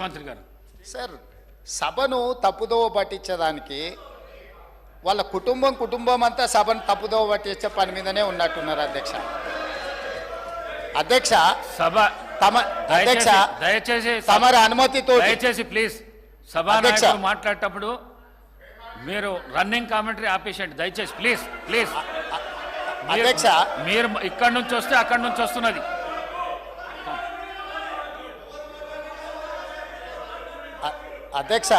ముఖ్యమంత్రి గారు. సార్, సభను తప్పుదోవ పట్టించేదానికి వాళ్ళ కుటుంబం అంతా సభను తప్పుదోవ పట్టించే పని మీదనే ఉన్నట్టున్నారు అధ్యక్ష. అధ్యక్ష, సభ అధ్యక్ష దయచేసి తమరి అనుమతితో దయచేసి ప్లీజ్ సభానాయకుడు మాట్లాడేటప్పుడు మీరు రన్నింగ్ కామెంటరీ ఆపేసండి దయచేసి. ప్లీజ్ ప్లీజ్ అధ్యక్ష, మీరు ఇక్కడి నుంచి వస్తే అక్కడి నుంచి వస్తున్నది. అధ్యక్ష,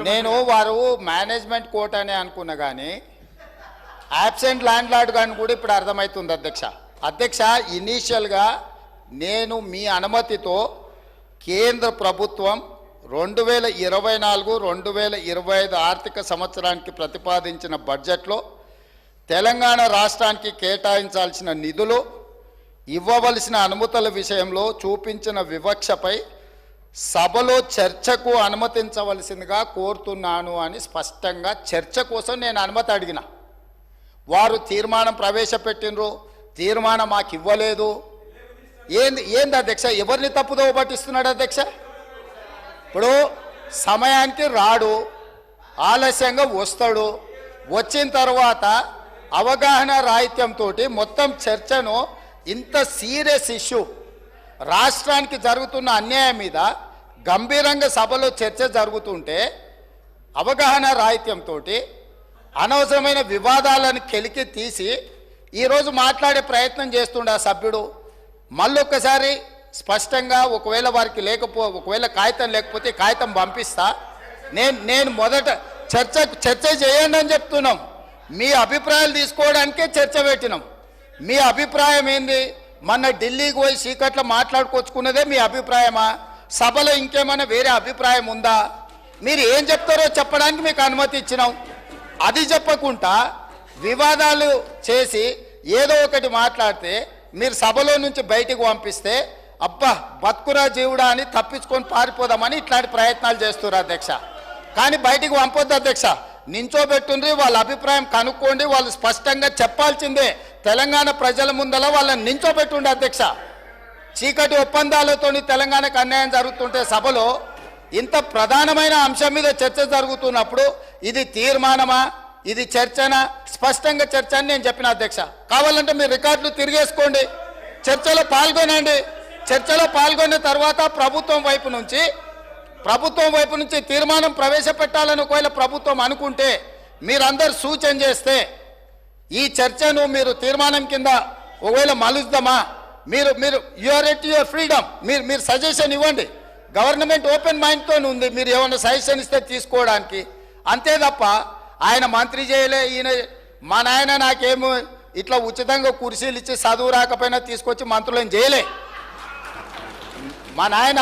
నేను వారు మేనేజ్మెంట్ కోర్ట్ అని అనుకున్నా కానీ యాబ్సెంట్ ల్యాండ్ లార్డ్ కానీ కూడా ఇప్పుడు అర్థమవుతుంది అధ్యక్ష. అధ్యక్ష, ఇనీషియల్గా నేను మీ అనుమతితో కేంద్ర ప్రభుత్వం 2024-2025 ఆర్థిక సంవత్సరానికి ప్రతిపాదించిన బడ్జెట్లో తెలంగాణ రాష్ట్రానికి కేటాయించాల్సిన నిధులు, ఇవ్వవలసిన అనుమతుల విషయంలో చూపించిన వివక్షపై సభలో చర్చకు అనుమతించవలసిందిగా కోరుతున్నాను అని స్పష్టంగా చర్చ కోసం నేను అనుమతి అడిగిన. వారు తీర్మానం ప్రవేశపెట్టినరు, తీర్మానం మాకు ఇవ్వలేదు. ఏంది అధ్యక్ష? ఎవరిని తప్పుదోవ పట్టిస్తున్నాడు అధ్యక్ష? ఇప్పుడు సమయానికి రాడు, ఆలస్యంగా వస్తాడు, వచ్చిన తర్వాత అవగాహన రాహిత్యంతో మొత్తం చర్చను ఇంత సీరియస్ ఇష్యూ రాష్ట్రానికి జరుగుతున్న అన్యాయం మీద గంభీరంగా సభలో చర్చ జరుగుతుంటే అవగాహన రాహిత్యంతో అనవసరమైన వివాదాలను కెలికి తీసి ఈరోజు మాట్లాడే ప్రయత్నం చేస్తుండే ఆ సభ్యుడు. మళ్ళొక్కసారి స్పష్టంగా ఒకవేళ వారికి ఒకవేళ కాగితం లేకపోతే కాగితం పంపిస్తా. నేను మొదట చర్చ చేయండి అని చెప్తున్నాం. మీ అభిప్రాయాలు తీసుకోవడానికే చర్చ పెట్టినాం. మీ అభిప్రాయం ఏంది? మొన్న ఢిల్లీకి పోయి చీకట్లో మాట్లాడుకొచ్చుకున్నదే మీ అభిప్రాయమా? సభలో ఇంకేమైనా వేరే అభిప్రాయం ఉందా? మీరు ఏం చెప్తారో చెప్పడానికి మీకు అనుమతి ఇచ్చినాం. అది చెప్పకుండా వివాదాలు చేసి ఏదో ఒకటి మాట్లాడితే మీరు సభలో నుంచి బయటికి పంపిస్తే అబ్బా బతుకురా జీవుడా అని తప్పించుకొని పారిపోదామని ఇట్లాంటి ప్రయత్నాలు చేస్తున్నారు అధ్యక్ష. కానీ బయటికి పంపొద్దు అధ్యక్ష. నించోబెట్టుండ్రి, వాళ్ళ అభిప్రాయం కనుక్కోండి. వాళ్ళు స్పష్టంగా చెప్పాల్సిందే. తెలంగాణ ప్రజల ముందల వాళ్ళని నించోబెట్టుండే అధ్యక్ష. చీకటి ఒప్పందాలతో తెలంగాణకు అన్యాయం జరుగుతుంటే సభలో ఇంత ప్రధానమైన అంశం మీద చర్చ జరుగుతున్నప్పుడు ఇది తీర్మానమా, ఇది చర్చనా? స్పష్టంగా చర్చ అని నేను చెప్పిన అధ్యక్ష. కావాలంటే మీరు రికార్డులు తిరిగేసుకోండి, చర్చలో పాల్గొనండి. చర్చలో పాల్గొన్న తర్వాత ప్రభుత్వం వైపు నుంచి తీర్మానం ప్రవేశపెట్టాలని ఒకవేళ ప్రభుత్వం అనుకుంటే మీరందరూ సూచన చేస్తే ఈ చర్చను మీరు తీర్మానం కింద ఒకవేళ మలుద్దామా? మీరు యువర్ ఎట్ యువర్ ఫ్రీడమ్. మీరు సజెషన్ ఇవ్వండి. గవర్నమెంట్ ఓపెన్ మైండ్తో ఉంది. మీరు ఏమైనా సజెషన్ ఇస్తే తీసుకోవడానికి. అంతే తప్ప ఆయన మంత్రి చేయలే, ఈయన మా నాయన నాకేమో ఇట్లా ఉచితంగా కుర్చీలు ఇచ్చి చదువు రాకపోయినా తీసుకొచ్చి మంత్రులను చేయలే. మా నాయన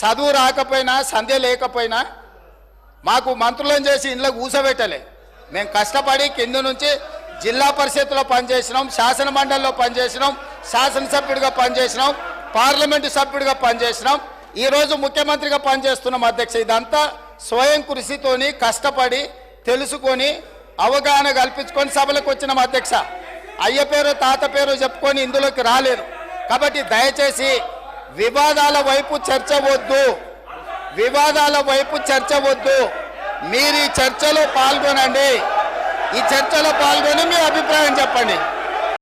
చదువు రాకపోయినా సంధ్య లేకపోయినా మాకు మంత్రులను చేసి ఇంట్లో కూసబెట్టలే. మేము కష్టపడి కింద నుంచి జిల్లా పరిషత్లో పనిచేసినాం, శాసన మండలిలో పనిచేసినాం, శాసనసభ్యుడిగా పనిచేసినాం, పార్లమెంటు సభ్యుడిగా పనిచేసినాం, ఈరోజు ముఖ్యమంత్రిగా పనిచేస్తున్నాం అధ్యక్ష. ఇదంతా స్వయం కృషితోని కష్టపడి తెలుసుకొని అవగాహన కల్పించుకొని సభలకు వచ్చినాం అధ్యక్ష. అయ్య పేరు తాత పేరు చెప్పుకొని ఇందులోకి రాలేదు. కాబట్టి దయచేసి వివాదాల వైపు చర్చ వద్దు. మీరు ఈ చర్చలో పాల్గొనండి. ఈ చర్చలో పాల్గొని మీ అభిప్రాయం చెప్పండి.